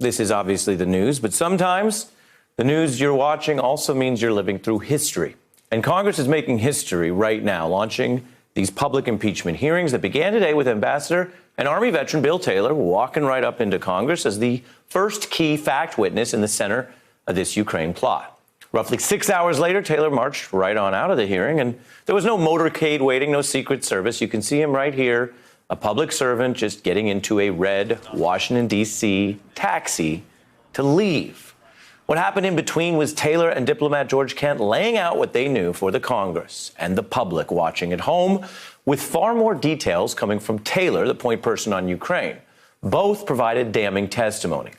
This is obviously the news, but sometimes the news you're watching also means you're living through history. And Congress is making history right now, launching these public impeachment hearings that began today with Ambassador and Army veteran Bill Taylor walking right up into Congress as the first key fact witness in the center of this Ukraine plot. Roughly 6 hours later, Taylor marched right on out of the hearing, and there was no motorcade waiting, no Secret Service. You can see him right here, a public servant just getting into a red Washington, D.C. taxi to leave. What happened in between was Taylor and diplomat George Kent laying out what they knew for the Congress and the public watching at home, with far more details coming from Taylor, the point person on Ukraine. Both provided damning testimony.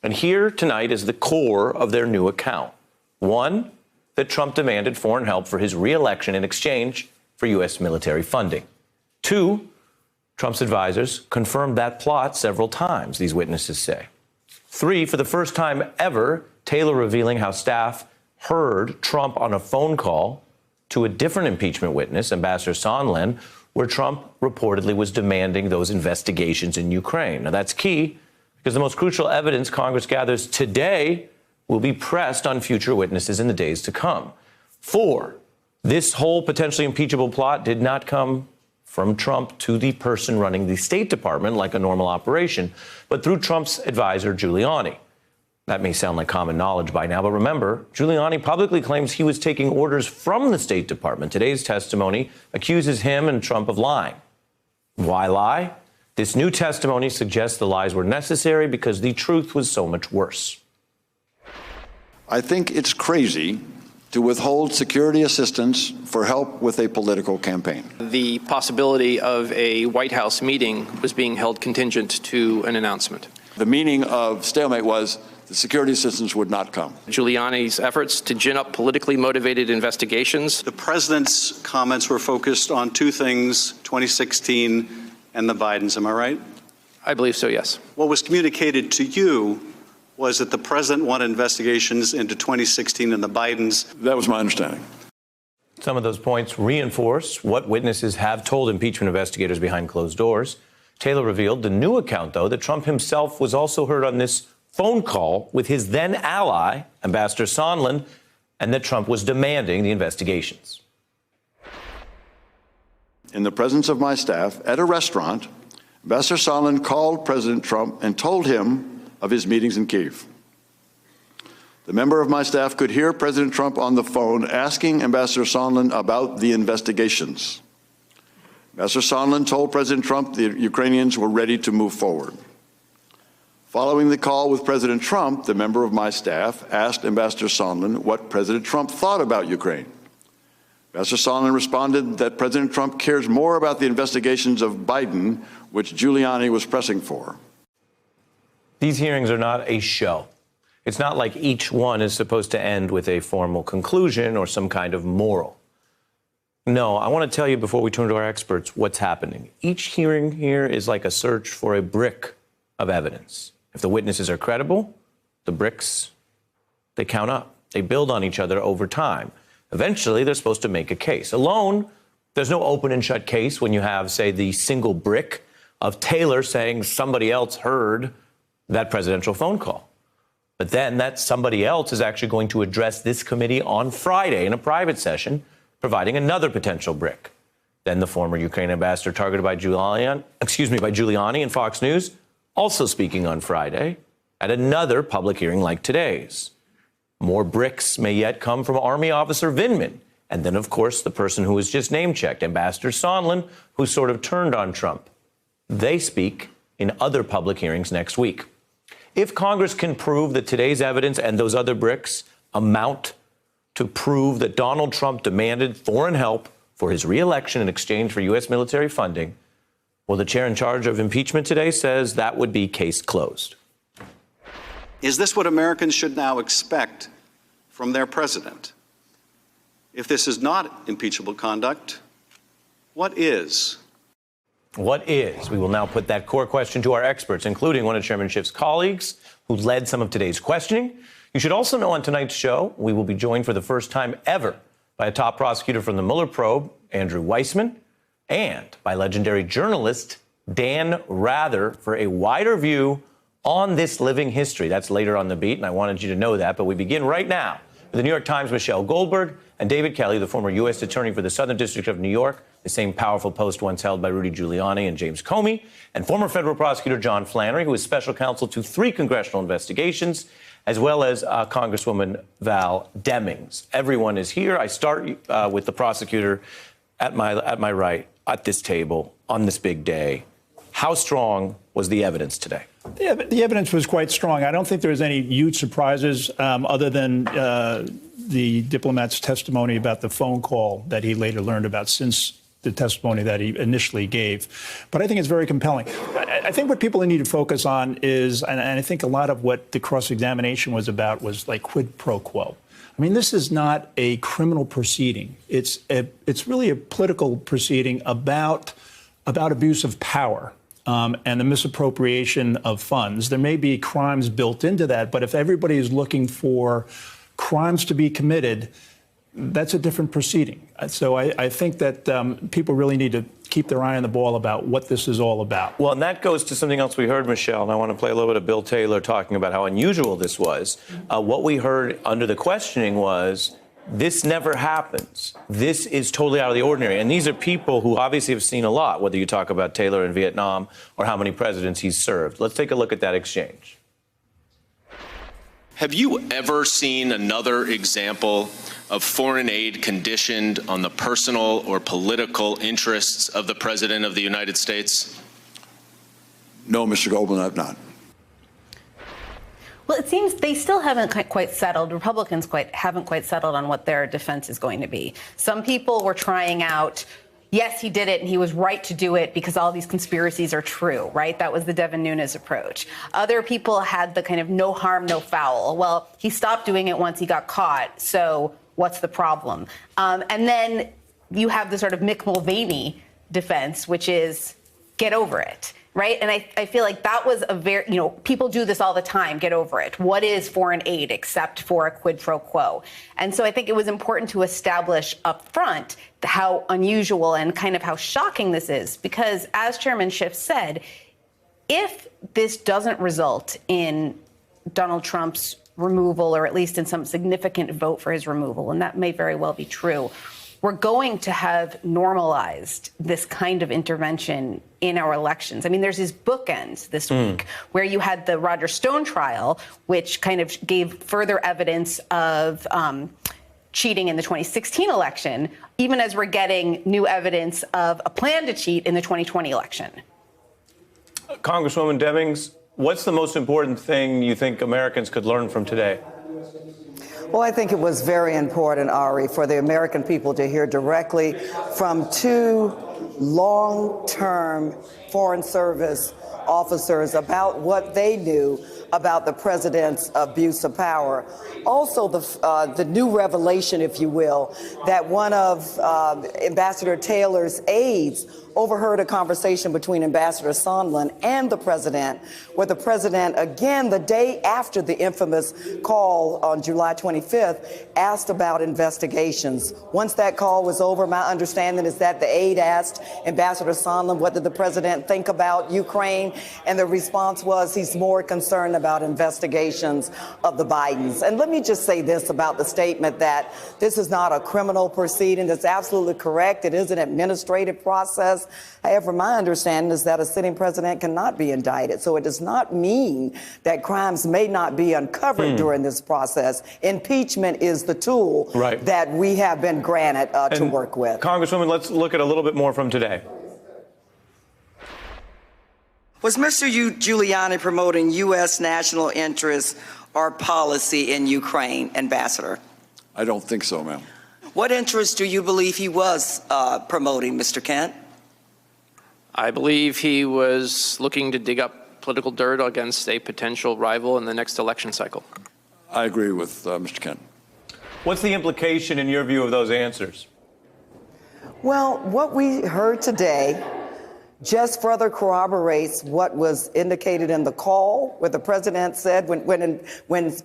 And here tonight is the core of their new account. One, that Trump demanded foreign help for his re-election in exchange for U.S. military funding. Two, Trump's advisors confirmed that plot several times, these witnesses say. Three, for the first time ever, Taylor revealing how staff heard Trump on a phone call to a different impeachment witness, Ambassador Sondland, where Trump reportedly was demanding those investigations in Ukraine. Now, that's key because the most crucial evidence Congress gathers today will be pressed on future witnesses in the days to come. Four, this whole potentially impeachable plot did not come from Trump to the person running the State Department like a normal operation, but through Trump's advisor, Giuliani. That may sound like common knowledge by now, but remember, Giuliani publicly claims he was taking orders from the State Department. Today's testimony accuses him and Trump of lying. Why lie? This new testimony suggests the lies were necessary because the truth was so much worse. I think it's crazy to withhold security assistance for help with a political campaign. The possibility of a White House meeting was being held contingent to an announcement. The meaning of stalemate was the security assistance would not come. Giuliani's efforts to gin up politically motivated investigations. The president's comments were focused on two things, 2016 and the Bidens, am I right? I believe so, yes. What was communicated to you was that the president wanted investigations into 2016 and the Bidens. That was my understanding. Some of those points reinforce what witnesses have told impeachment investigators behind closed doors. Taylor revealed the new account, though, that Trump himself was also heard on this phone call with his then ally, Ambassador Sondland, and that Trump was demanding the investigations. In the presence of my staff at a restaurant, Ambassador Sondland called President Trump and told him of his meetings in Kyiv. The member of my staff could hear President Trump on the phone asking Ambassador Sondland about the investigations. Ambassador Sondland told President Trump the Ukrainians were ready to move forward. Following the call with President Trump, the member of my staff asked Ambassador Sondland what President Trump thought about Ukraine. Ambassador Sondland responded that President Trump cares more about the investigations of Biden, which Giuliani was pressing for. These hearings are not a show. It's not like each one is supposed to end with a formal conclusion or some kind of moral. No, I want to tell you before we turn to our experts what's happening. Each hearing here is like a search for a brick of evidence. If the witnesses are credible, the bricks, they count up. They build on each other over time. Eventually, they're supposed to make a case. Alone, there's no open and shut case when you have, say, the single brick of Taylor saying somebody else heard that presidential phone call. But then that somebody else is actually going to address this committee on Friday in a private session, providing another potential brick. Then the former Ukraine ambassador targeted by Giuliani and Fox News, also speaking on Friday at another public hearing like today's. More bricks may yet come from Army Officer Vindman. And then, of course, the person who was just name-checked, Ambassador Sondland, who sort of turned on Trump. They speak in other public hearings next week. If Congress can prove that today's evidence and those other bricks amount to prove that Donald Trump demanded foreign help for his re-election in exchange for U.S. military funding, well, the chair in charge of impeachment today says that would be case closed. Is this what Americans should now expect from their president? If this is not impeachable conduct, what is? What is? We will now put that core question to our experts, including one of Chairman Schiff's colleagues who led some of today's questioning. You should also know on tonight's show, we will be joined for the first time ever by a top prosecutor from the Mueller probe, Andrew Weissmann, and by legendary journalist Dan Rather for a wider view on this living history. That's later on the beat, and I wanted you to know that. But we begin right now with the New York Times' Michelle Goldberg and David Kelley, the former U.S. Attorney for the Southern District of New York, the same powerful post once held by Rudy Giuliani and James Comey, and former federal prosecutor John Flannery, who is special counsel to 3 congressional investigations, as well as Congresswoman Val Demings. Everyone is here. I start with the prosecutor at my right at this table on this big day. How strong was the evidence today? The evidence was quite strong. I don't think there was any huge surprises other than the diplomat's testimony about the phone call that he later learned about since the testimony that he initially gave. But I think it's very compelling. I think what people need to focus on is, and I think a lot of what the cross-examination was about was like quid pro quo. I mean, this is not a criminal proceeding. It's really a political proceeding about abuse of power. And the misappropriation of funds. There may be crimes built into that, but if everybody is looking for crimes to be committed, that's a different proceeding. So I think that people really need to keep their eye on the ball about what this is all about. Well, and that goes to something else we heard, Michelle, and I want to play a little bit of Bill Taylor talking about how unusual this was. What we heard under the questioning was, this never happens. This is totally out of the ordinary. And these are people who obviously have seen a lot, whether you talk about Taylor in Vietnam or how many presidents he's served. Let's take a look at that exchange. Have you ever seen another example of foreign aid conditioned on the personal or political interests of the President of the United States? No, Mr. Goldman, I've not. Well, it seems they still haven't quite settled. Republicans haven't quite settled on what their defense is going to be. Some people were trying out, yes, he did it and he was right to do it because all these conspiracies are true, right? That was the Devin Nunes approach. Other people had the kind of no harm, no foul. Well, he stopped doing it once he got caught, so what's the problem? And then you have the sort of Mick Mulvaney defense, which is get over it. Right. And I feel like that was a very, people do this all the time. Get over it. What is foreign aid except for a quid pro quo? And so I think it was important to establish up front how unusual and kind of how shocking this is, because as Chairman Schiff said, if this doesn't result in Donald Trump's removal, or at least in some significant vote for his removal, and that may very well be true, we're going to have normalized this kind of intervention in our elections. I mean, there's these bookends this week where you had the Roger Stone trial, which kind of gave further evidence of cheating in the 2016 election, even as we're getting new evidence of a plan to cheat in the 2020 election. Congresswoman Demings, what's the most important thing you think Americans could learn from today? Well, I think it was very important, Ari, for the American people to hear directly from 2 long-term Foreign Service officers about what they knew about the president's abuse of power. Also, the new revelation, if you will, that one of Ambassador Taylor's aides overheard a conversation between Ambassador Sondland and the president, where the president, again, the day after the infamous call on July 25th, asked about investigations. Once that call was over, my understanding is that the aide asked Ambassador Sondland, what did the president think about Ukraine? And the response was, he's more concerned about investigations of the Bidens. And let me just say this about the statement that this is not a criminal proceeding. That's absolutely correct. It is an administrative process. However, my understanding is that a sitting president cannot be indicted. So it does not mean that crimes may not be uncovered during this process. Impeachment is the tool that we have been granted to work with. Congresswoman, let's look at a little bit more from today. Was Mr. Giuliani promoting U.S. national interests or policy in Ukraine, Ambassador? I don't think so, ma'am. What interests do you believe he was promoting, Mr. Kent? I believe he was looking to dig up political dirt against a potential rival in the next election cycle. I agree with Mr. Kent. What's the implication, in your view, of those answers? Well, what we heard today just further corroborates what was indicated in the call, where the president said, when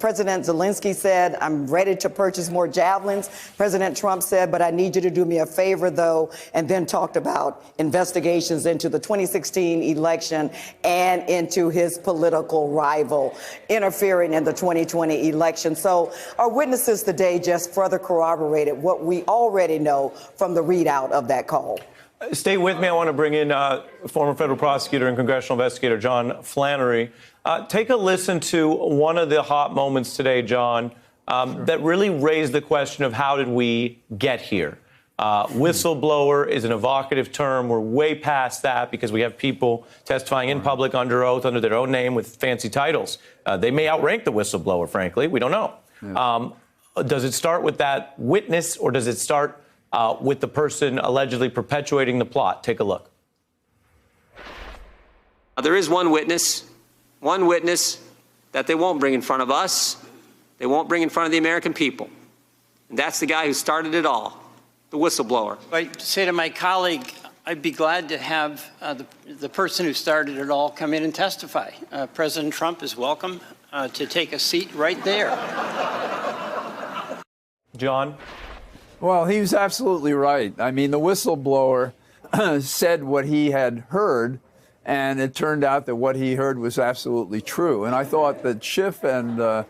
President Zelensky said, I'm ready to purchase more javelins, President Trump said, but I need you to do me a favor, though, and then talked about investigations into the 2016 election and into his political rival interfering in the 2020 election. So our witnesses today just further corroborated what we already know from the readout of that call. Stay with me. I want to bring in former federal prosecutor and congressional investigator John Flannery. Take a listen to one of the hot moments today, John, that really raised the question of how did we get here? Whistleblower is an evocative term. We're way past that because we have people testifying in public under oath under their own name with fancy titles. They may outrank the whistleblower, frankly. We don't know. Yeah. Does it start with that witness or does it start with the person allegedly perpetuating the plot? Take a look. There is one witness that they won't bring in front of us. They won't bring in front of the American people. And that's the guy who started it all, the whistleblower. I say to my colleague, I'd be glad to have the person who started it all come in and testify. President Trump is welcome to take a seat right there. John? Well, he was absolutely right. I mean, the whistleblower said what he had heard, and it turned out that what he heard was absolutely true. And I thought that Schiff and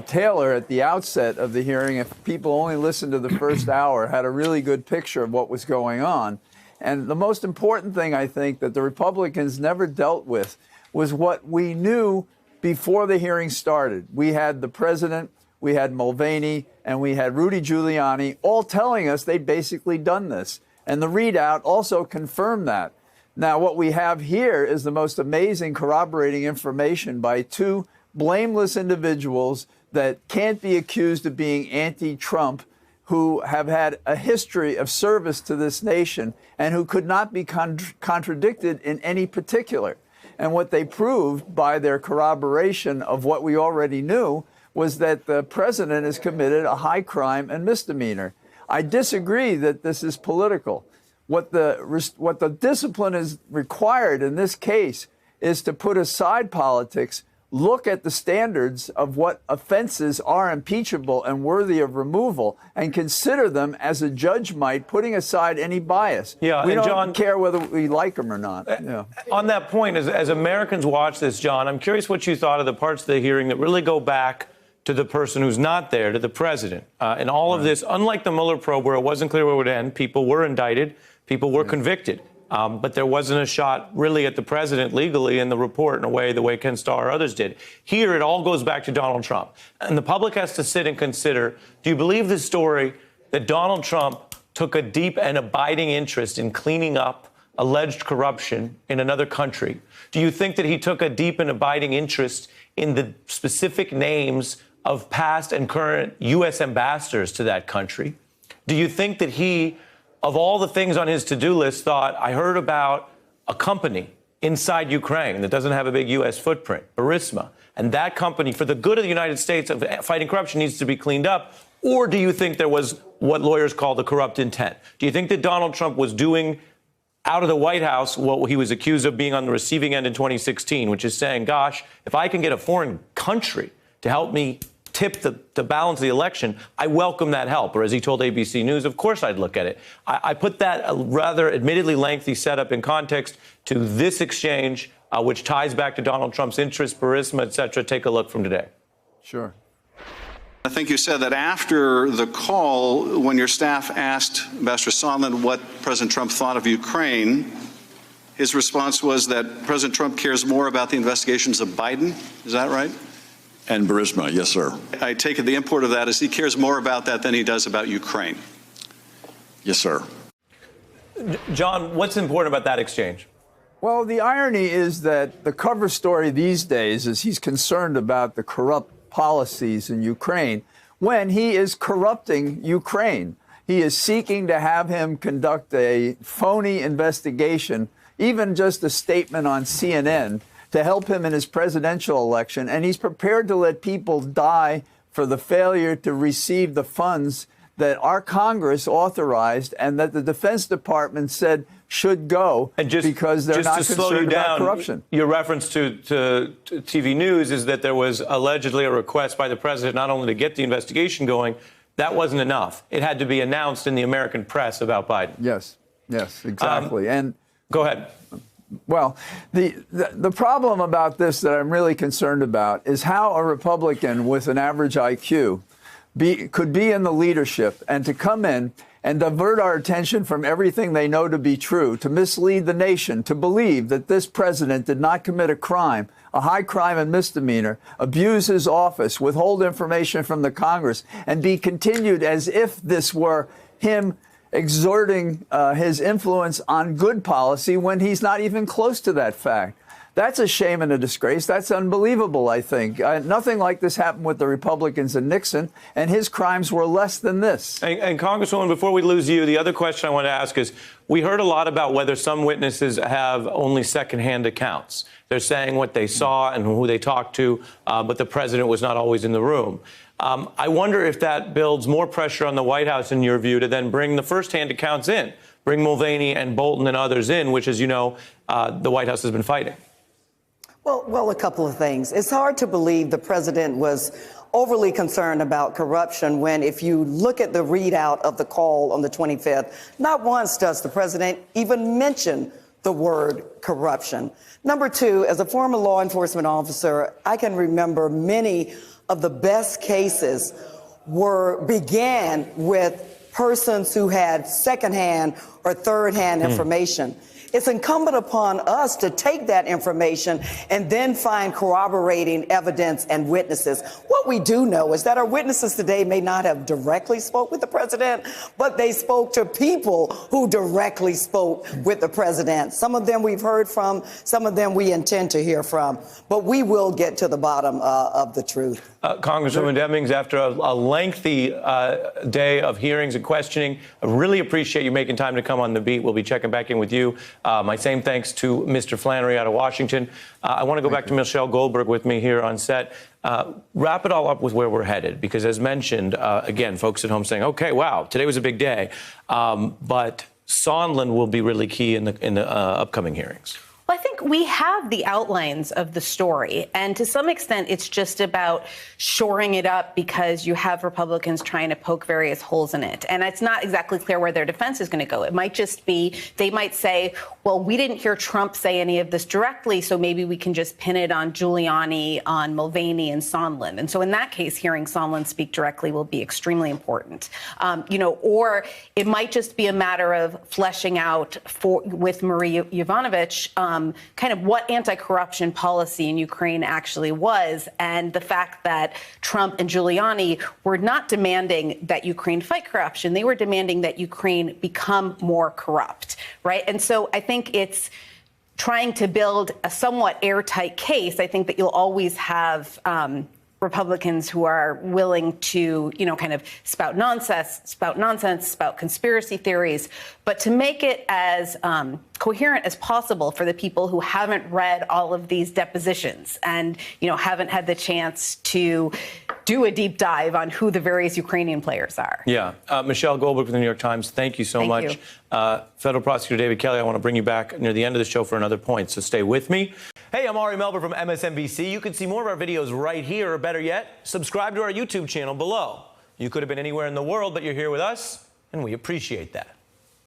Taylor at the outset of the hearing, if people only listened to the first hour, had a really good picture of what was going on. And the most important thing, I think, that the Republicans never dealt with was what we knew before the hearing started. We had the president, we had Mulvaney, and we had Rudy Giuliani all telling us they'd basically done this. And the readout also confirmed that. Now, what we have here is the most amazing corroborating information by two blameless individuals that can't be accused of being anti-Trump, who have had a history of service to this nation and who could not be contradicted in any particular. And what they proved by their corroboration of what we already knew was that the president has committed a high crime and misdemeanor. I disagree that this is political. What the discipline is required in this case is to put aside politics, look at the standards of what offenses are impeachable and worthy of removal, and consider them as a judge might, putting aside any bias. Yeah, we don't John, care whether we like them or not. Yeah. On that point, as Americans watch this, John, I'm curious what you thought of the parts of the hearing that really go back to the person who's not there, to the president. And all of this, unlike the Mueller probe where it wasn't clear where it would end, people were indicted, people were convicted. But there wasn't a shot really at the president legally in the report in a way the way Ken Starr or others did. Here, it all goes back to Donald Trump. And the public has to sit and consider, do you believe the story that Donald Trump took a deep and abiding interest in cleaning up alleged corruption in another country? Do you think that he took a deep and abiding interest in the specific names of past and current U.S. ambassadors to that country? Do you think that he, of all the things on his to-do list, thought, I heard about a company inside Ukraine that doesn't have a big U.S. footprint, Burisma, and that company, for the good of the United States of fighting corruption, needs to be cleaned up? Or do you think there was what lawyers call the corrupt intent? Do you think that Donald Trump was doing out of the White House what he was accused of being on the receiving end in 2016, which is saying, gosh, if I can get a foreign country to help me tip the balance of the election, I welcome that help. Or as he told ABC News, of course I'd look at it. I put that rather admittedly lengthy setup in context to this exchange, which ties back to Donald Trump's interests, Burisma, et cetera. Take a look from today. Sure. I think you said that after the call, when your staff asked Ambassador Sondland what President Trump thought of Ukraine, his response was that President Trump cares more about the investigations of Biden. Is that right? And Burisma, yes, sir. I take it the import of that is he cares more about that than he does about Ukraine. Yes, sir. John, what's important about that exchange? Well, the irony is that the cover story these days is he's concerned about the corrupt policies in Ukraine when he is corrupting Ukraine. He is seeking to have him conduct a phony investigation, even just a statement on CNN, to help him in his presidential election. And he's prepared to let people die for the failure to receive the funds that our Congress authorized and that the Defense Department said should go, and because they're not concerned about corruption. Your reference to TV News is that there was allegedly a request by the president not only to get the investigation going, that wasn't enough. It had to be announced in the American press about Biden. Yes, exactly. And go ahead. Well, the problem about this that I'm really concerned about is how a Republican with an average IQ could be in the leadership and to come in and divert our attention from everything they know to be true, to mislead the nation, to believe that this president did not commit a crime, a high crime and misdemeanor, abuse his office, withhold information from the Congress, and be continued as if this were him exerting his influence on good policy when he's not even close to that fact. That's a shame and a disgrace. That's unbelievable, I think. Nothing like this happened with the Republicans and Nixon, and his crimes were less than this. And Congresswoman, before we lose you, the other question I want to ask is, we heard a lot about whether some witnesses have only secondhand accounts. They're saying what they saw and who they talked to, but the president was not always in the room. I wonder if that builds more pressure on the White House, in your view, to then bring the firsthand accounts in, bring Mulvaney and Bolton and others in, which, as you know, the White House has been fighting. Well, a couple of things. It's hard to believe the president was overly concerned about corruption when, if you look at the readout of the call on the 25th, not once does the president even mention the word corruption. Number two, as a former law enforcement officer, I can remember many of the best cases began with persons who had secondhand or third-hand information. It's incumbent upon us to take that information and then find corroborating evidence and witnesses. What we do know is that our witnesses today may not have directly spoke with the president, but they spoke to people who directly spoke with the president. Some of them we've heard from, some of them we intend to hear from, but we will get to the bottom of the truth. Congresswoman Demings, after a lengthy day of hearings and questioning, I really appreciate you making time to come on The Beat. We'll be checking back in with you. My same thanks to Mr. Flannery out of Washington. I want to go back to Michelle Goldberg with me here on set. Wrap it all up with where we're headed, because as mentioned, again, folks at home saying, okay, wow, today was a big day. But Sondland will be really key in the upcoming hearings. Well, I think we have the outlines of the story, and to some extent, it's just about shoring it up because you have Republicans trying to poke various holes in it. And it's not exactly clear where their defense is going to go. It might just be, they might say, well, we didn't hear Trump say any of this directly, so maybe we can just pin it on Giuliani, on Mulvaney, and Sondland. And so in that case, hearing Sondland speak directly will be extremely important. Or it might just be a matter of fleshing out with Marie Yovanovitch kind of what anti-corruption policy in Ukraine actually was, and the fact that Trump and Giuliani were not demanding that Ukraine fight corruption. They were demanding that Ukraine become more corrupt, right? And so I think it's trying to build a somewhat airtight case. I think that you'll always have Republicans who are willing to, kind of spout nonsense, spout conspiracy theories, but to make it as coherent as possible for the people who haven't read all of these depositions and, haven't had the chance to do a deep dive on who the various Ukrainian players are. Yeah. Michelle Goldberg from the New York Times, thank you so much. Federal Prosecutor David Kelley, I want to bring you back near the end of the show for another point, so stay with me. Hey, I'm Ari Melber from MSNBC. You can see more of our videos right here, or better yet, subscribe to our YouTube channel below. You could have been anywhere in the world, but you're here with us, and we appreciate that.